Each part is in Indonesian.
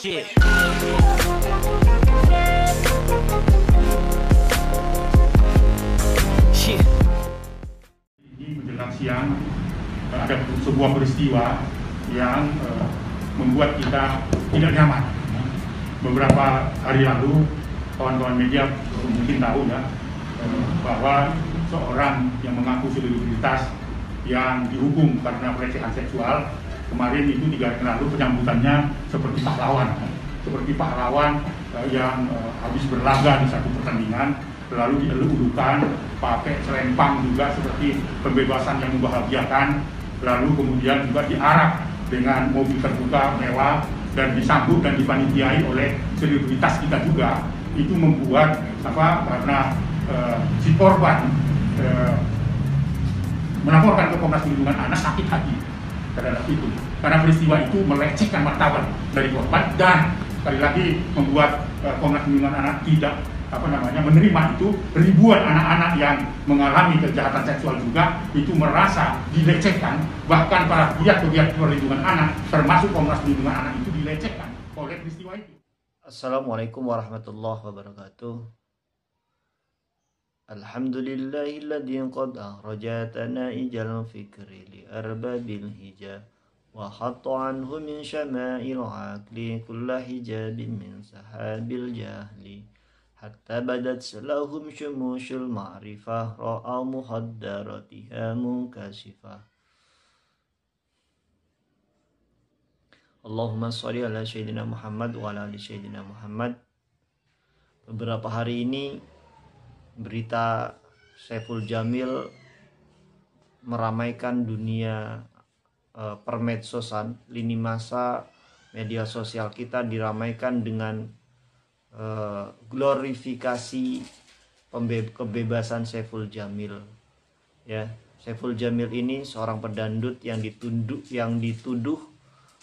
Shit. Shit. Ini menjelang siang ada sebuah peristiwa yang membuat kita tidak nyaman. Beberapa hari lalu kawan-kawan media mungkin tahu ya bahwa seorang yang mengaku selebritas yang dihukum karena pelecehan seksual kemarin itu 3 hari lalu penyambutannya seperti pahlawan yang habis berlaga di satu pertandingan lalu dieluk-elukan pakai selempang juga seperti pembebasan yang membahagiakan, lalu kemudian juga diarak dengan mobil terbuka mewah dan disambut dan dipanitiai oleh selebritas kita juga. Itu membuat karena si korban melaporkan ke Komnas Perlindungan Anak sakit hati terhadap itu, karena peristiwa itu melecehkan martabat dari korban dan sekali lagi membuat Komnas Perlindungan Anak tidak menerima itu. Ribuan anak-anak yang mengalami kejahatan seksual juga itu merasa dilecehkan, bahkan para pegiat perlindungan anak termasuk Komnas Perlindungan Anak itu dilecehkan oleh peristiwa itu. Assalamualaikum warahmatullahi wabarakatuh. Alhamdulillahilladzi qad akhrajatana ijal fikri li arbabil hijab wa hatta anhu min syama'il aqli kulla hijabin min sahabil jahli hatta badat lahum syumushul ma'rifah ra'a muhaddaratiha munkasifah. Allahumma sholli ala sayyidina Muhammad wa ala ali sayyidina Muhammad. Beberapa hari ini berita Saiful Jamil meramaikan dunia permedsosan, lini masa media sosial kita diramaikan dengan glorifikasi kebebasan Saiful Jamil. Ya, Saiful Jamil ini seorang pedandut yang dituduh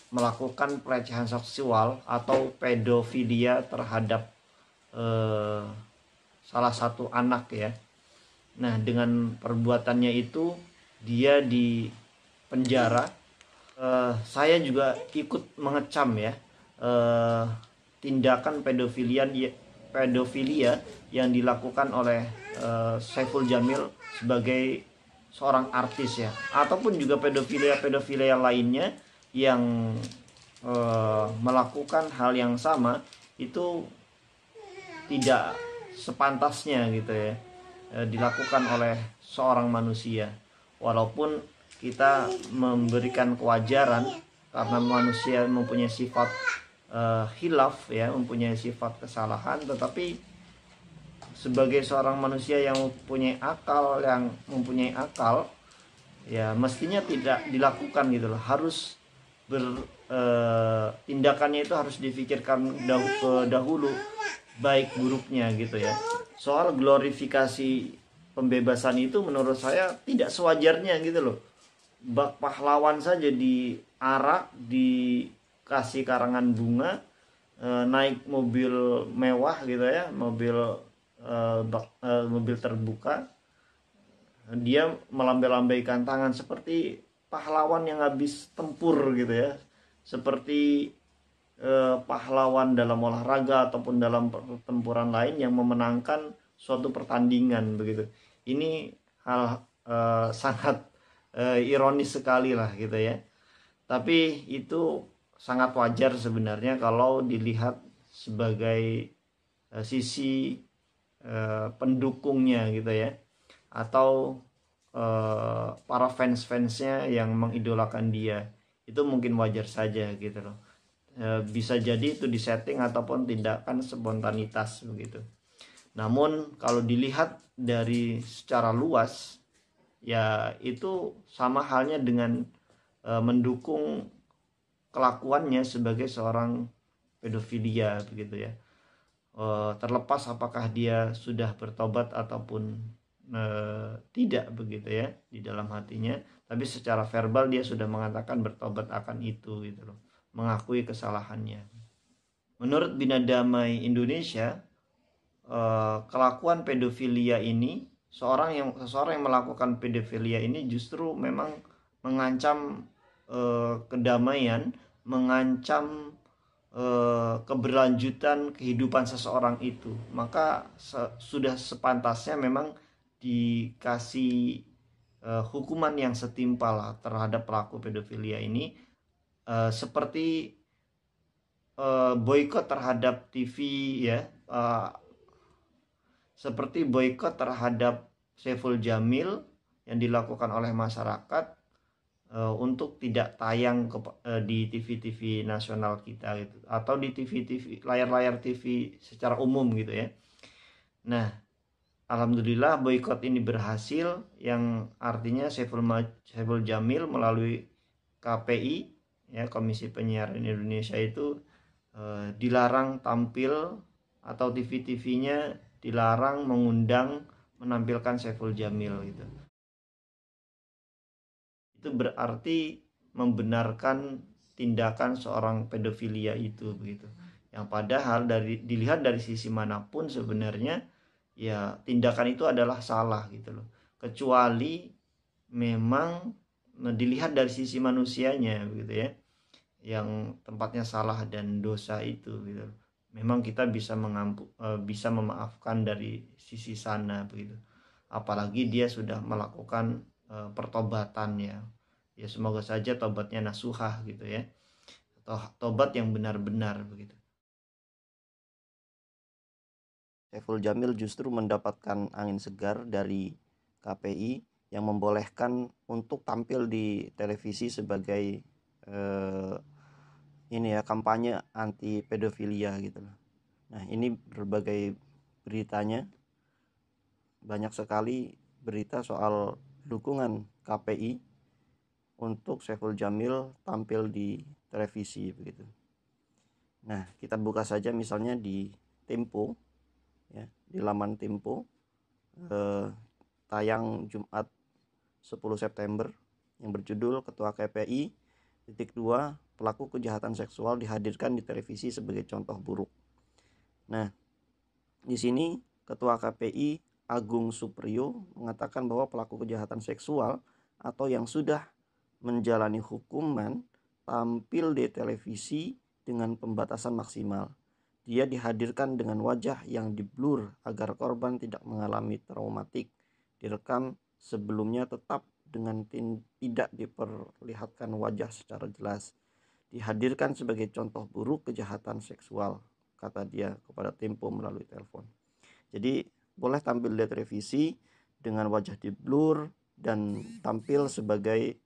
melakukan pelecehan seksual atau pedofilia terhadap salah satu anak ya. Nah, dengan perbuatannya itu dia di penjara. Saya juga ikut mengecam ya tindakan pedofilia yang dilakukan oleh Saiful Jamil sebagai seorang artis ya, ataupun juga pedofilia lainnya yang melakukan hal yang sama itu tidak sepantasnya gitu ya dilakukan oleh seorang manusia. Walaupun kita memberikan kewajaran karena manusia mempunyai sifat khilaf ya, mempunyai sifat kesalahan, tetapi sebagai seorang manusia yang mempunyai akal ya mestinya tidak dilakukan gitu loh. Harus tindakannya itu harus difikirkan dahulu baik buruknya gitu ya. Soal glorifikasi pembebasan itu menurut saya tidak sewajarnya gitu loh. Bak pahlawan saja diarak, dikasih karangan bunga, naik mobil mewah gitu ya, mobil terbuka, dia melambai-lambaikan tangan seperti pahlawan yang habis tempur gitu ya, seperti pahlawan dalam olahraga ataupun dalam pertempuran lain yang memenangkan suatu pertandingan begitu. Ini hal sangat ironis sekali lah gitu ya. Tapi itu sangat wajar sebenarnya kalau dilihat sebagai sisi pendukungnya gitu ya, atau para fans-fansnya yang mengidolakan dia. Itu mungkin wajar saja gitu loh. Bisa jadi itu disetting ataupun tindakan spontanitas begitu. Namun kalau dilihat dari secara luas ya itu sama halnya dengan mendukung kelakuannya sebagai seorang pedofilia begitu ya. Terlepas apakah dia sudah bertobat ataupun tidak begitu ya di dalam hatinya, tapi secara verbal dia sudah mengatakan bertobat akan itu gitu loh, mengakui kesalahannya. Menurut Bina Damai Indonesia, kelakuan pedofilia ini, seseorang yang melakukan pedofilia ini justru memang mengancam kedamaian, mengancam keberlanjutan kehidupan seseorang itu, maka sudah sepantasnya memang dikasih hukuman yang setimpal lah terhadap pelaku pedofilia ini, seperti boykot terhadap TV ya, seperti boykot terhadap Saiful Jamil yang dilakukan oleh masyarakat untuk tidak tayang di TV-TV nasional kita gitu, atau di TV-TV layar-layar TV secara umum gitu ya. Nah, alhamdulillah boykot ini berhasil, yang artinya Saiful Jamil melalui KPI ya, Komisi Penyiaran Indonesia itu dilarang tampil, atau TV-TV-nya dilarang mengundang menampilkan Saiful Jamil gitu. Itu berarti membenarkan tindakan seorang pedofilia itu begitu. Yang padahal dilihat dari sisi manapun sebenarnya ya tindakan itu adalah salah gitu loh. Kecuali memang dilihat dari sisi manusianya begitu ya, yang tempatnya salah dan dosa itu gitu. Memang kita bisa memaafkan dari sisi sana begitu. Apalagi dia sudah melakukan pertobatan ya. Ya semoga saja tobatnya nasuhah gitu ya. Atau tobat yang benar-benar begitu. Saiful Jamil justru mendapatkan angin segar dari KPI yang membolehkan untuk tampil di televisi sebagai kampanye anti pedofilia gitu loh. Nah, ini berbagai beritanya, banyak sekali berita soal dukungan KPI untuk Saiful Jamil tampil di televisi begitu. Nah, kita buka saja misalnya di Tempo ya, di laman Tempo tayang Jumat 10 September yang berjudul Ketua KPI _2 pelaku kejahatan seksual dihadirkan di televisi sebagai contoh buruk. Nah, di sini Ketua KPI Agung Supriyo mengatakan bahwa pelaku kejahatan seksual atau yang sudah menjalani hukuman tampil di televisi dengan pembatasan maksimal. Dia dihadirkan dengan wajah yang diblur agar korban tidak mengalami traumatik. Direkam sebelumnya tetap dengan tidak diperlihatkan wajah secara jelas. Dihadirkan sebagai contoh buruk kejahatan seksual, kata dia kepada Tempo melalui telepon. Jadi boleh tampil di televisi dengan wajah diblur dan tampil sebagai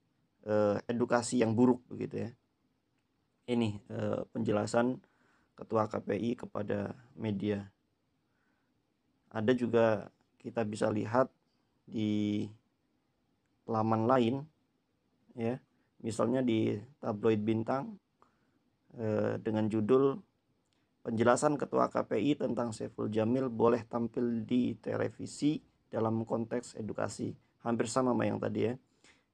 edukasi yang buruk begitu ya. Ini penjelasan Ketua KPI kepada media. Ada juga kita bisa lihat di laman lain ya, misalnya di tabloid Bintang dengan judul penjelasan Ketua KPI tentang Saiful Jamil boleh tampil di televisi dalam konteks edukasi. Hampir sama sama yang tadi ya.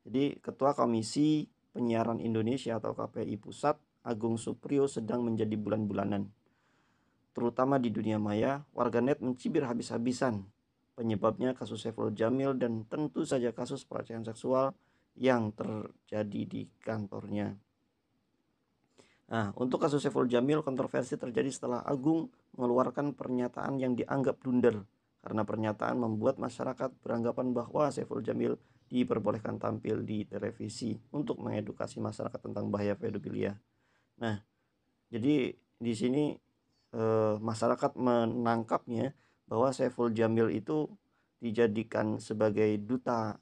Jadi Ketua Komisi Penyiaran Indonesia atau KPI Pusat Agung Supriyo sedang menjadi bulan-bulanan. Terutama di dunia maya, warganet mencibir habis-habisan. Penyebabnya kasus Saiful Jamil dan tentu saja kasus pelecehan seksual yang terjadi di kantornya. Nah, untuk kasus Saiful Jamil, kontroversi terjadi setelah Agung mengeluarkan pernyataan yang dianggap blunder karena pernyataan membuat masyarakat beranggapan bahwa Saiful Jamil diperbolehkan tampil di televisi untuk mengedukasi masyarakat tentang bahaya pedofilia. Nah, jadi di sini masyarakat menangkapnya bahwa Saiful Jamil itu dijadikan sebagai duta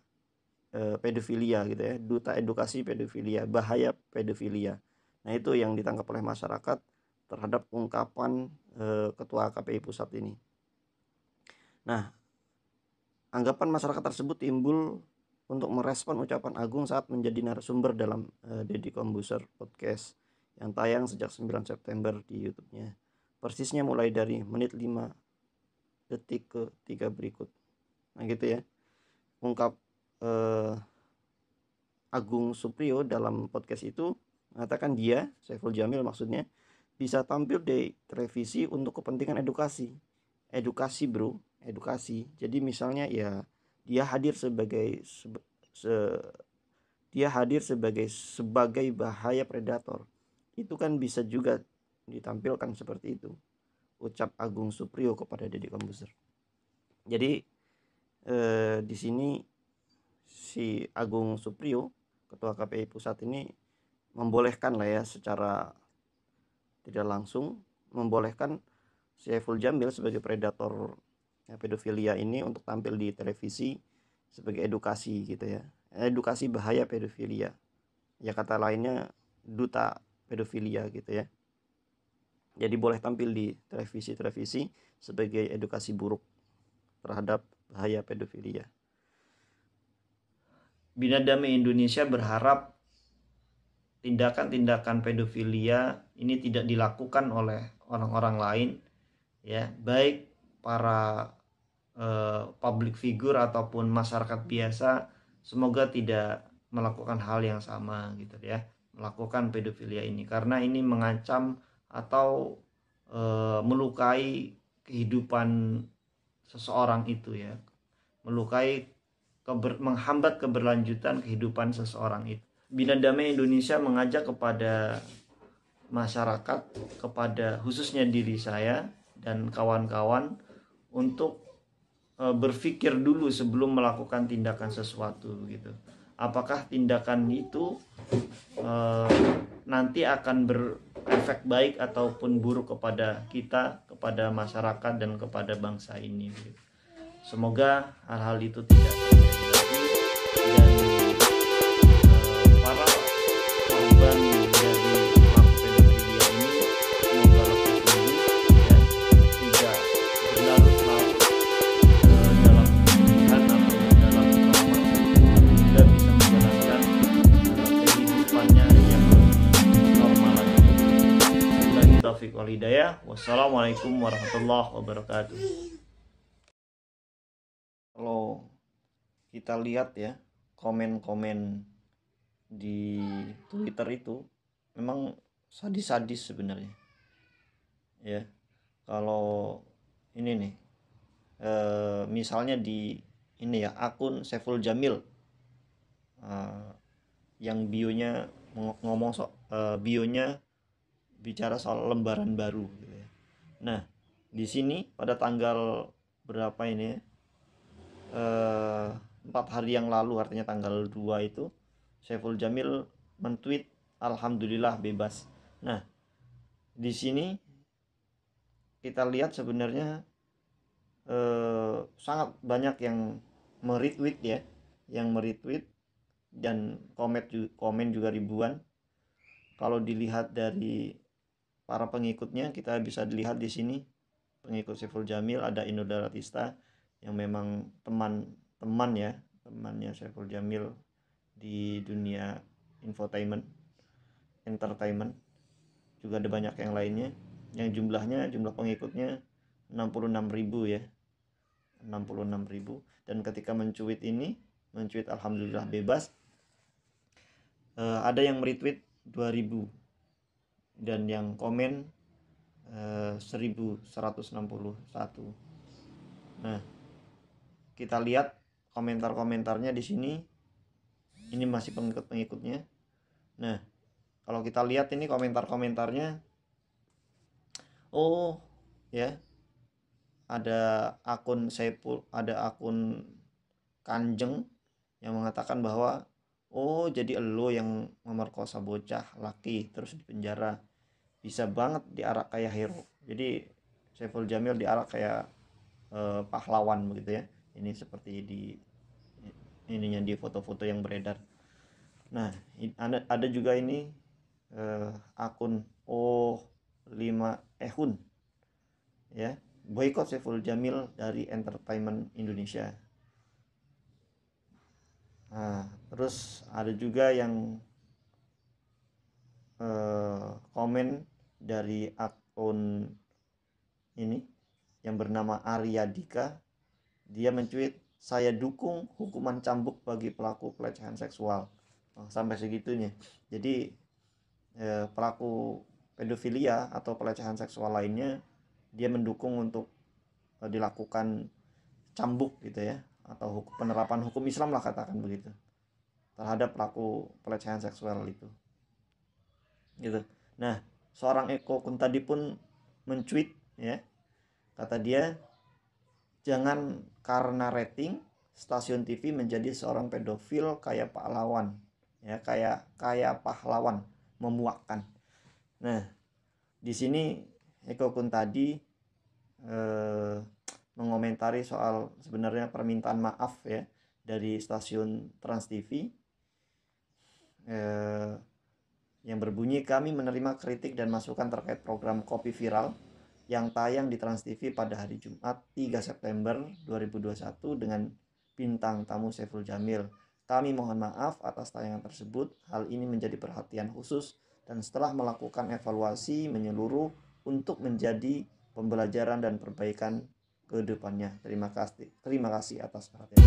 pedofilia gitu ya, duta edukasi pedofilia, bahaya pedofilia. Nah, itu yang ditangkap oleh masyarakat terhadap ungkapan Ketua KPI Pusat ini. Nah, anggapan masyarakat tersebut timbul untuk merespon ucapan Agung saat menjadi narasumber dalam Deddy Kombuser Podcast yang tayang sejak 9 September di YouTube-nya. Persisnya mulai dari menit 5 detik ke 3 berikut. Nah gitu ya. Ungkap Agung Supriyo dalam podcast itu mengatakan dia, Saiful Jamil maksudnya, bisa tampil di televisi untuk kepentingan edukasi. Edukasi bro, edukasi. Jadi misalnya ya dia hadir sebagai sebagai bahaya predator. Itu kan bisa juga ditampilkan seperti itu, ucap Agung Suprio kepada Deddy Kombuser. Jadi di sini si Agung Suprio, ketua KPI pusat ini membolehkan lah ya, secara tidak langsung membolehkan Saiful Jamil sebagai predator pedofilia ini untuk tampil di televisi sebagai edukasi gitu ya, edukasi bahaya pedofilia, ya kata lainnya duta pedofilia gitu ya. Jadi boleh tampil di televisi sebagai edukasi buruk terhadap bahaya pedofilia. Bina Damai Indonesia berharap tindakan-tindakan pedofilia ini tidak dilakukan oleh orang-orang lain, ya, baik para public figure ataupun masyarakat biasa, semoga tidak melakukan hal yang sama gitu ya, melakukan pedofilia ini, karena ini mengancam atau melukai kehidupan seseorang itu ya, melukai menghambat keberlanjutan kehidupan seseorang itu. Bina Damai Indonesia mengajak kepada masyarakat, kepada khususnya diri saya dan kawan-kawan untuk berpikir dulu sebelum melakukan tindakan sesuatu gitu. Apakah tindakan itu nanti akan berefek baik ataupun buruk kepada kita, kepada masyarakat dan kepada bangsa ini gitu. Semoga hal-hal itu tidak terjadi lagi dan para korban dari pelaku pedofilia ini semoga lekas sembuh ya, tidak berlarut-larut dalam kesedihan atau dalam trauma, sehingga bisa menjalankan kehidupannya yang normal lagi. Wabillahi taufiq wal hidayah. Wassalamualaikum warahmatullahi wabarakatuh. Kalau kita lihat ya, komen-komen di Twitter itu memang sadis-sadis sebenarnya ya. Kalau ini nih misalnya di ini ya, akun Saiful Jamil yang bionya bionya bicara soal lembaran baru gitu ya. Nah di sini pada tanggal berapa ini ya, 4 hari yang lalu, artinya tanggal 2 itu Saiful Jamil men-tweet alhamdulillah bebas. Nah, di sini kita lihat sebenarnya sangat banyak yang meretweet ya, dan komen juga ribuan. Kalau dilihat dari para pengikutnya, kita bisa dilihat di sini pengikut Saiful Jamil ada Inul Daratista yang memang temannya Saiful Jamil di dunia entertainment. Juga ada banyak yang lainnya yang jumlah pengikutnya 66.000 ya, 66.000. Dan ketika mencuit alhamdulillah bebas, ada yang retweet 2.000 dan yang komen 1.161. Nah, kita lihat komentar-komentarnya di sini. Ini masih pengikut-pengikutnya. Nah, kalau kita lihat ini komentar-komentarnya, oh ya, ada akun Kanjeng yang mengatakan bahwa oh jadi elo yang memerkosa bocah laki terus dipenjara, bisa banget diarak kayak hero. Jadi Saiful Jamil diarak kayak pahlawan begitu ya. Ini seperti di ininya, di foto-foto yang beredar. Nah, ada juga ini akun O5 Ehun ya, boykot Saiful Jamil dari entertainment Indonesia. Nah, terus ada juga yang komen dari akun ini yang bernama Arya Dika. Dia mencuit, saya dukung hukuman cambuk bagi pelaku pelecehan seksual. Sampai segitunya. Jadi pelaku pedofilia atau pelecehan seksual lainnya dia mendukung untuk dilakukan cambuk gitu ya, atau penerapan hukum Islam lah katakan begitu terhadap pelaku pelecehan seksual itu gitu. Nah, seorang Eko Kuntadi pun mencuit ya. Kata dia, jangan karena rating stasiun TV menjadi seorang pedofil kayak pahlawan ya, kayak pahlawan memuakkan. Nah, di sini Eko Kuntadi mengomentari soal sebenarnya permintaan maaf ya dari stasiun Trans TV yang berbunyi, kami menerima kritik dan masukan terkait program Kopi Viral yang tayang di Trans TV pada hari Jumat 3 September 2021 dengan bintang tamu Saiful Jamil. Kami mohon maaf atas tayangan tersebut. Hal ini menjadi perhatian khusus dan setelah melakukan evaluasi menyeluruh untuk menjadi pembelajaran dan perbaikan ke depannya. Terima kasih atas perhatian.